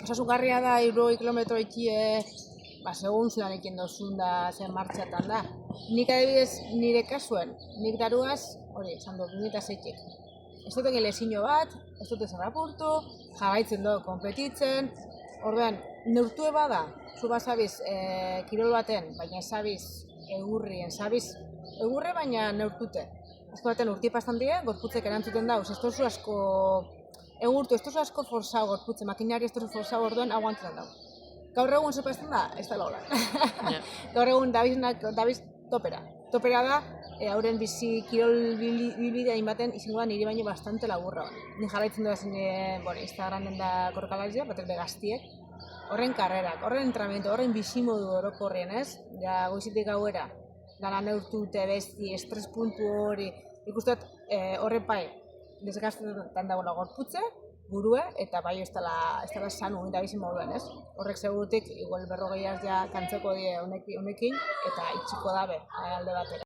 osasungarria da 60 kilometro ikie, segun zelan ekin dozun da zen martxatan da. Nik adibidez nire kasuen, nik daruaz, hori, esan du, 2006-tik. Ez dut egin lezino bat, ez dut ezer apurtu, jarraitzen du, konpetitzen. Orduan, neurtue bada, zu bazabiz kirol baten, baina ezabiz egurrien, egurre baina neurtute. Azko baten urti pastan die, gorputzek erantzuten dauz, ez tozu asko egurtu, ez tozu asko forzau gorputze, makinari ez tozu forzau orduan aguantzen dago. Gaur egun zepazten da, ez da lola. Gaur egun dabiz topera. Topera da, hauren bizi kirol bilbidea inbaten izango da niri baino bastante laburra. Ni jarraitzen dut Instagramen da korrekalariak, batek begaztiek. Horren karrerak, horren entrenamiento, horren bizimodu orokorrien, ez? Ja, goizitik gauera, dara neurtute besti, estres puntu hori, ikustot horren pai, desgastetan dagoela gorputze, burue, eta bai ez dela sanu eta bizi moduen, ez? Horrek segurutik, igual 40 ja kantzeko die honekin, eta itxiko dabe alde batera.